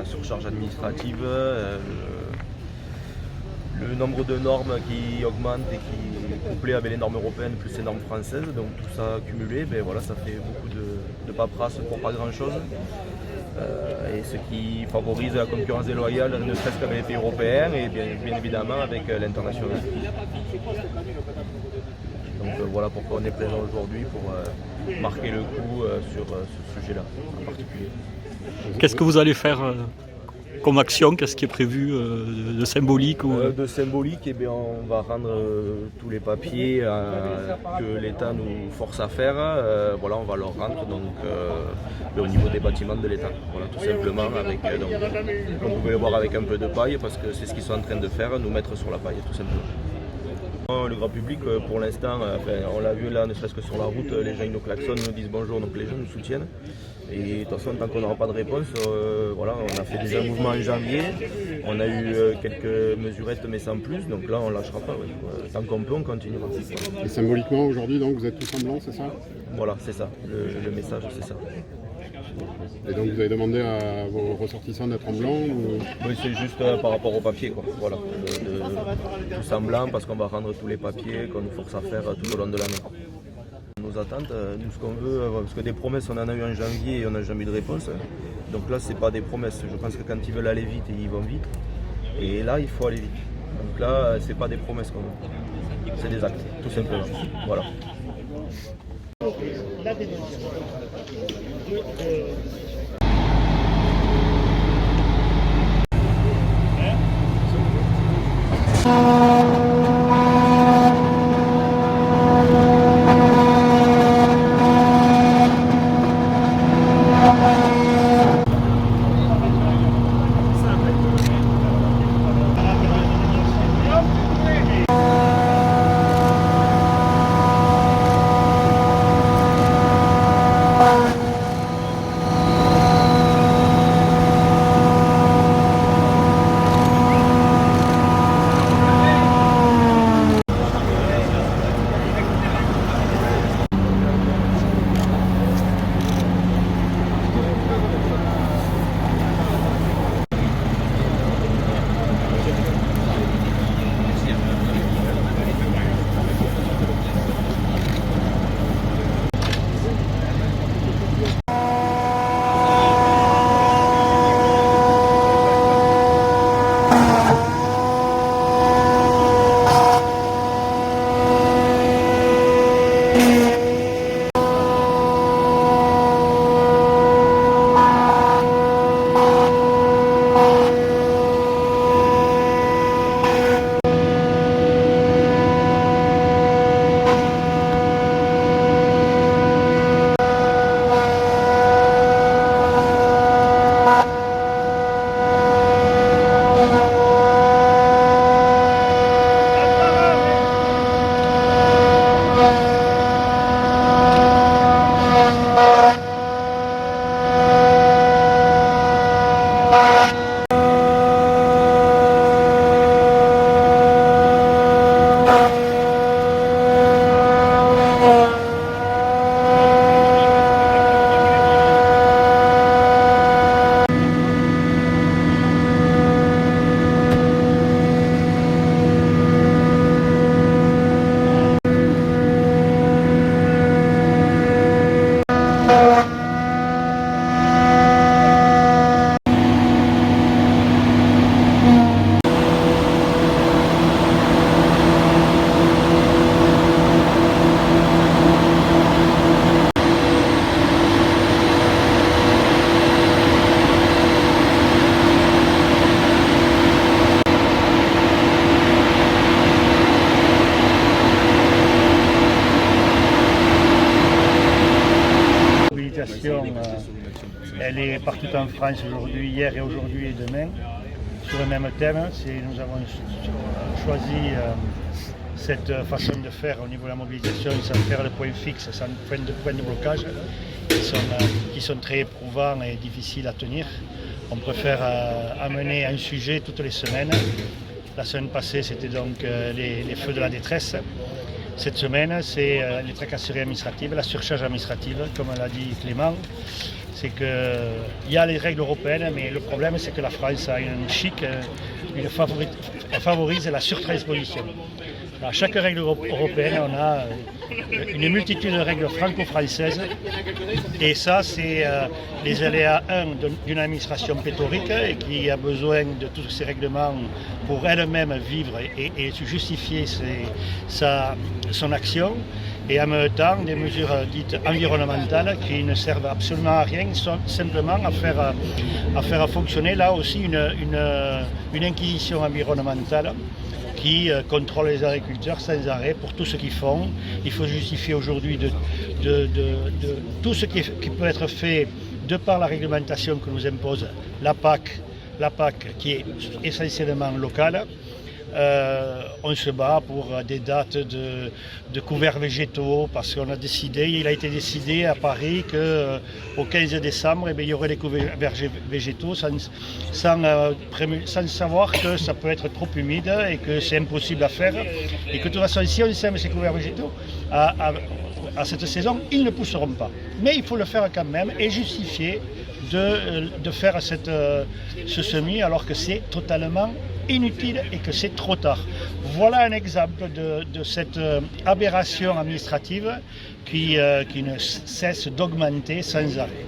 surcharge administrative, le nombre de normes qui augmente et qui est couplé avec les normes européennes plus les normes françaises. Donc tout ça cumulé, ça fait beaucoup de paperasse pour pas grand chose. Et ce qui favorise la concurrence déloyale, ne serait-ce qu'avec les pays européens et bien évidemment avec l'international. Donc voilà pourquoi on est présent aujourd'hui, pour marquer le coup sur ce sujet-là en particulier. Qu'est-ce que vous allez faire comme action? Qu'est-ce qui est prévu de symbolique De symbolique, on va rendre tous les papiers que l'État nous force à faire. On va leur rendre au niveau des bâtiments de l'État. Voilà, tout simplement, on pouvait le voir avec un peu de paille, parce que c'est ce qu'ils sont en train de faire, nous mettre sur la paille, tout simplement. Le grand public, pour l'instant, on l'a vu là, ne serait-ce que sur la route, les gens ils nous klaxonnent, nous disent bonjour, donc les gens nous soutiennent. Et de toute façon, tant qu'on n'aura pas de réponse, on a fait déjà un mouvement en janvier, on a eu quelques mesurettes mais sans plus, donc là on ne lâchera pas. Tant qu'on peut, on continuera. Et symboliquement, aujourd'hui, donc, vous êtes tous en blanc, c'est ça? Voilà, c'est ça, le message, c'est ça. Et donc vous avez demandé à vos ressortissants d'être en blanc ou... Oui, c'est juste par rapport au papier, quoi. Voilà, tous en blanc, parce qu'on va rendre tous les papiers qu'on nous force à faire tout au long de l'année. Nos attentes, nous ce qu'on veut, parce que des promesses on en a eu en janvier et on n'a jamais eu de réponse. Donc là c'est pas des promesses, je pense que quand ils veulent aller vite, ils vont vite. Et là il faut aller vite. Donc là c'est pas des promesses qu'on veut, c'est des actes, tout simplement. Voilà. Elle est partout en France aujourd'hui, hier et aujourd'hui et demain, sur le même thème. Nous avons choisi cette façon de faire au niveau de la mobilisation, sans faire de point fixe, sans point de blocage, qui sont très éprouvants et difficiles à tenir. On préfère amener un sujet toutes les semaines. La semaine passée, c'était donc les feux de la détresse. Cette semaine, c'est les tracasseries administratives, la surcharge administrative, comme l'a dit Clément. C'est qu'il y a les règles européennes, mais le problème c'est que la France a une chic, elle favorise la surtransposition. À chaque règle européenne, on a une multitude de règles franco-françaises. Et ça, c'est les aléas, d'une administration pléthorique et qui a besoin de tous ces règlements pour elle-même vivre et justifier son action. Et en même temps, des mesures dites environnementales qui ne servent absolument à rien, simplement à faire fonctionner là aussi une inquisition environnementale qui contrôle les agriculteurs sans arrêt pour tout ce qu'ils font. Il faut justifier aujourd'hui de tout ce qui peut être fait de par la réglementation que nous impose la PAC qui est essentiellement locale. On se bat pour des dates de couverts végétaux parce qu'il a été décidé à Paris qu'au 15 décembre, il y aurait des couverts végétaux sans savoir que ça peut être trop humide et que c'est impossible à faire et que de toute façon, si on sème ces couverts végétaux à cette saison, ils ne pousseront pas. Mais il faut le faire quand même et justifier de faire ce semis alors que c'est totalement inutile et que c'est trop tard. Voilà un exemple de cette aberration administrative qui ne cesse d'augmenter sans arrêt.